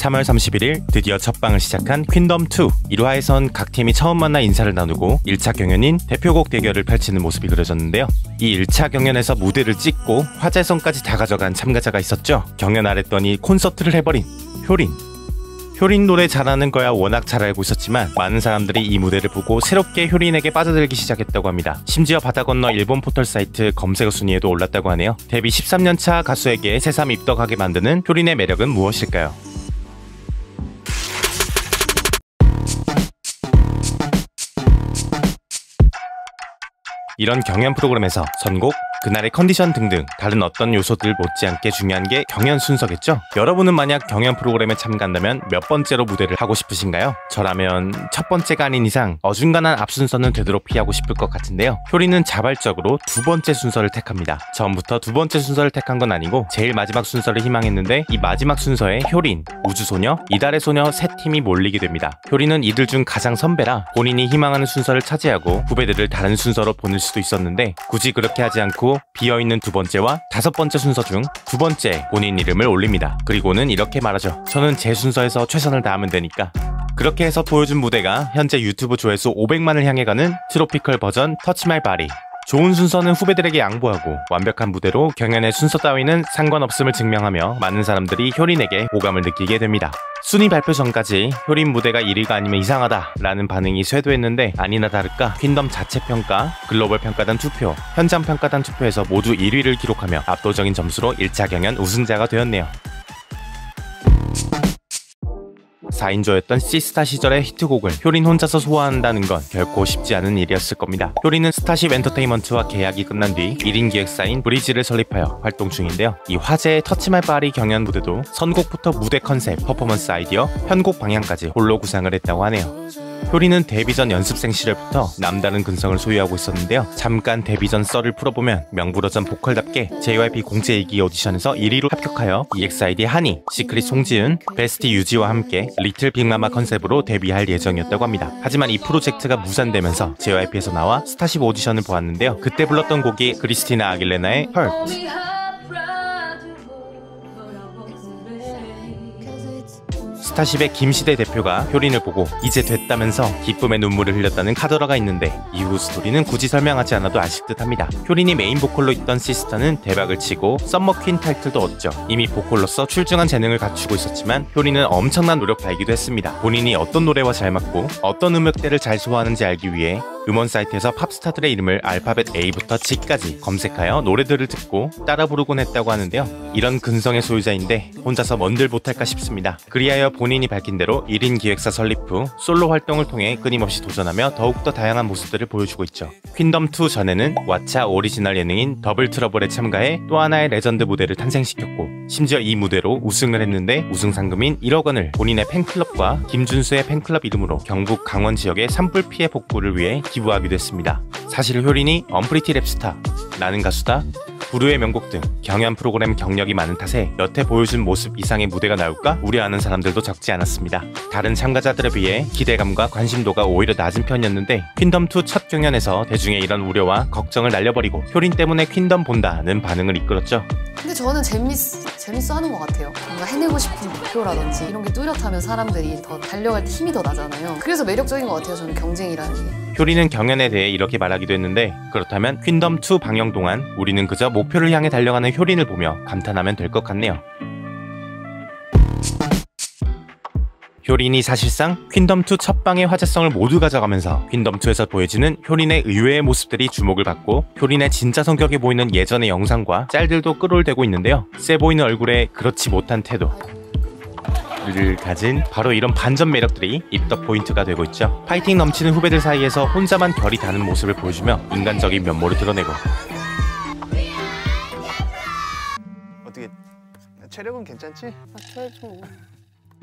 3월 31일 드디어 첫방을 시작한 퀸덤2 1화에선 각 팀이 처음 만나 인사를 나누고 1차 경연인 대표곡 대결을 펼치는 모습이 그려졌는데요. 이 1차 경연에서 무대를 찍고 화제성까지 다 가져간 참가자가 있었죠. 경연 안 했더니 콘서트를 해버린 효린 노래 잘하는 거야 워낙 잘 알고 있었지만 많은 사람들이 이 무대를 보고 새롭게 효린에게 빠져들기 시작했다고 합니다. 심지어 바다 건너 일본 포털 사이트 검색어 순위에도 올랐다고 하네요. 데뷔 13년차 가수에게 새삼 입덕하게 만드는 효린의 매력은 무엇일까요? 이런 경연 프로그램에서 선곡, 그날의 컨디션 등등 다른 어떤 요소들 못지않게 중요한 게 경연 순서겠죠? 여러분은 만약 경연 프로그램에 참가한다면 몇 번째로 무대를 하고 싶으신가요? 저라면 첫 번째가 아닌 이상 어중간한 앞 순서는 되도록 피하고 싶을 것 같은데요. 효린은 자발적으로 두 번째 순서를 택합니다. 처음부터 두 번째 순서를 택한 건 아니고 제일 마지막 순서를 희망했는데 이 마지막 순서에 효린, 우주소녀, 이달의 소녀 세 팀이 몰리게 됩니다. 효린은 이들 중 가장 선배라 본인이 희망하는 순서를 차지하고 후배들을 다른 순서로 보낼 수도 있었는데 굳이 그렇게 하지 않고 비어있는 두 번째와 다섯 번째 순서 중 두 번째 본인 이름을 올립니다. 그리고는 이렇게 말하죠. 저는 제 순서에서 최선을 다하면 되니까. 그렇게 해서 보여준 무대가 현재 유튜브 조회수 500만을 향해 가는 트로피컬 버전 터치 마이 바디. 좋은 순서는 후배들에게 양보하고 완벽한 무대로 경연의 순서 따위는 상관없음을 증명하며 많은 사람들이 효린에게 호감을 느끼게 됩니다. 순위 발표 전까지 효린 무대가 1위가 아니면 이상하다 라는 반응이 쇄도했는데 아니나 다를까 퀸덤 자체 평가, 글로벌 평가단 투표, 현장 평가단 투표에서 모두 1위를 기록하며 압도적인 점수로 1차 경연 우승자가 되었네요. 4인조였던 C스타 시절의 히트곡을 효린 혼자서 소화한다는 건 결코 쉽지 않은 일이었을 겁니다. 효린은 스타쉽 엔터테인먼트와 계약이 끝난 뒤 1인 기획사인 브리지를 설립하여 활동 중인데요. 이 화제의 터치 마이 바디 경연 무대도 선곡부터 무대 컨셉, 퍼포먼스 아이디어, 편곡 방향까지 홀로 구상을 했다고 하네요. 효린은 데뷔 전 연습생 시절부터 남다른 근성을 소유하고 있었는데요. 잠깐 데뷔 전 썰을 풀어보면 명불허전 보컬답게 JYP 공채 2기 오디션에서 1위로 합격하여 EXID 한이, 시크릿 송지은, 베스티 유지와 함께 리틀 빅마마 컨셉으로 데뷔할 예정이었다고 합니다. 하지만 이 프로젝트가 무산되면서 JYP에서 나와 스타쉽 오디션을 보았는데요. 그때 불렀던 곡이 크리스티나 아길레나의 Hurt. 스타쉽의 김시대 대표가 효린을 보고 이제 됐다면서 기쁨의 눈물을 흘렸다는 카더라가 있는데 이후 스토리는 굳이 설명하지 않아도 아실 듯합니다. 효린이 메인 보컬로 있던 시스타는 대박을 치고 썸머퀸 타이틀도 얻죠. 이미 보컬로서 출중한 재능을 갖추고 있었지만 효린은 엄청난 노력 발기도 했습니다. 본인이 어떤 노래와 잘 맞고 어떤 음역대를 잘 소화하는지 알기 위해 음원 사이트에서 팝스타들의 이름을 알파벳 A부터 G까지 검색하여 노래들을 듣고 따라 부르곤 했다고 하는데요. 이런 근성의 소유자인데 혼자서 뭔들 못할까 싶습니다. 그리하여 본인이 밝힌 대로 1인 기획사 설립 후 솔로 활동을 통해 끊임없이 도전하며 더욱더 다양한 모습들을 보여주고 있죠. 퀸덤2 전에는 왓챠 오리지널 예능인 더블 트러블에 참가해 또 하나의 레전드 무대를 탄생시켰고 심지어 이 무대로 우승을 했는데 우승 상금인 1억 원을 본인의 팬클럽과 김준수의 팬클럽 이름으로 경북 강원 지역의 산불 피해 복구를 위해 기부하기도 했습니다. 사실 효린이 언프리티 랩스타, 나는 가수다, 부르의 명곡 등 경연 프로그램 경력이 많은 탓에 여태 보여준 모습 이상의 무대가 나올까 우려하는 사람들도 적지 않았습니다. 다른 참가자들에 비해 기대감과 관심도가 오히려 낮은 편이었는데 퀸덤2 첫 경연에서 대중의 이런 우려와 걱정을 날려버리고 효린 때문에 퀸덤 본다는 반응을 이끌었죠. 근데 저는 재밌어 하는 것 같아요. 뭔가 해내고 싶은 목표라든지 이런 게 뚜렷하면 사람들이 더 달려갈 때 힘이 더 나잖아요. 그래서 매력적인 것 같아요. 저는 경쟁이라는 게. 효린은 경연에 대해 이렇게 말하기도 했는데 그렇다면 퀸덤2 방영 동안 우리는 그저 목표를 향해 달려가는 효린을 보며 감탄하면 될 것 같네요. 효린이 사실상 퀸덤2 첫방의 화제성을 모두 가져가면서 퀸덤2에서 보여지는 효린의 의외의 모습들이 주목을 받고 효린의 진짜 성격이 보이는 예전의 영상과 짤들도 끌어올되고 있는데요. 세 보이는 얼굴에 그렇지 못한 태도 를 가진 바로 이런 반전 매력들이 입덕 포인트가 되고 있죠. 파이팅 넘치는 후배들 사이에서 혼자만 결이 다는 모습을 보여주며 인간적인 면모를 드러내고 어떻게 체력은 괜찮지? 맞춰야죠.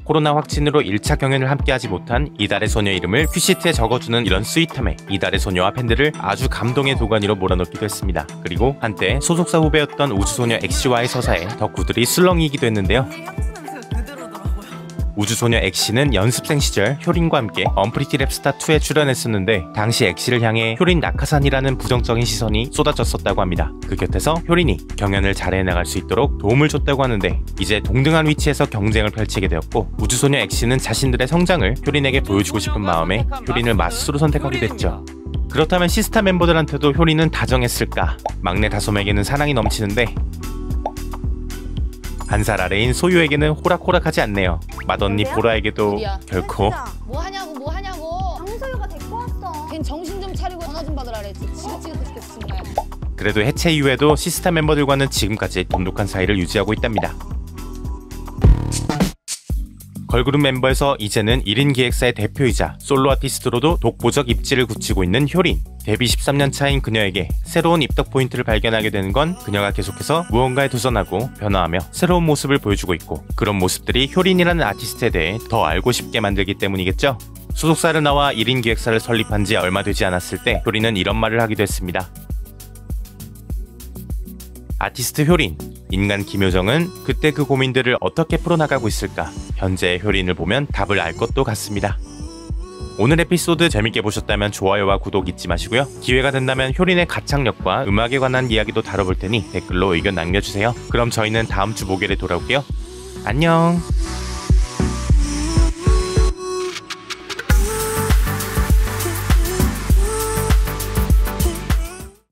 코로나 확진으로 1차 경연을 함께하지 못한 이달의 소녀 이름을 큐시트에 적어주는 이런 스윗함에 이달의 소녀와 팬들을 아주 감동의 도가니로 몰아넣기도 했습니다. 그리고 한때 소속사 후배였던 우주소녀 엑시와의 서사에 덕후들이 술렁이기도 했는데요. 우주소녀 엑시는 연습생 시절 효린과 함께 언프리티 랩스타 2에 출연했었는데 당시 엑시를 향해 효린 낙하산이라는 부정적인 시선이 쏟아졌었다고 합니다. 그 곁에서 효린이 경연을 잘 해나갈 수 있도록 도움을 줬다고 하는데 이제 동등한 위치에서 경쟁을 펼치게 되었고 우주소녀 엑시는 자신들의 성장을 효린에게 보여주고 싶은 마음에 효린을 마스로 선택하게 됐죠. 그렇다면 시스타 멤버들한테도 효린은 다정했을까? 막내 다솜에게는 사랑이 넘치는데 한 살 아래인 소유에게는 호락호락하지 않네요. 맏언니 보라에게도 우리야. 결코. 뭐 하냐고. 강소유가 데리고 왔어. 걘 정신 좀 차리고 전화 좀 받으라 그랬지. 지긋지긋 죽겠어 정말. 그래도 해체 이후에도 시스타 멤버들과는 지금까지 돈독한 사이를 유지하고 있답니다. 걸그룹 멤버에서 이제는 1인 기획사의 대표이자 솔로 아티스트로도 독보적 입지를 굳히고 있는 효린. 데뷔 13년 차인 그녀에게 새로운 입덕 포인트를 발견하게 되는 건 그녀가 계속해서 무언가에 도전하고 변화하며 새로운 모습을 보여주고 있고 그런 모습들이 효린이라는 아티스트에 대해 더 알고 싶게 만들기 때문이겠죠. 소속사를 나와 1인 기획사를 설립한 지 얼마 되지 않았을 때 효린은 이런 말을 하기도 했습니다. 아티스트 효린, 인간 김효정은 그때 그 고민들을 어떻게 풀어나가고 있을까? 현재의 효린을 보면 답을 알 것도 같습니다. 오늘 에피소드 재밌게 보셨다면 좋아요와 구독 잊지 마시고요. 기회가 된다면 효린의 가창력과 음악에 관한 이야기도 다뤄볼 테니 댓글로 의견 남겨주세요. 그럼 저희는 다음 주 목요일에 돌아올게요. 안녕!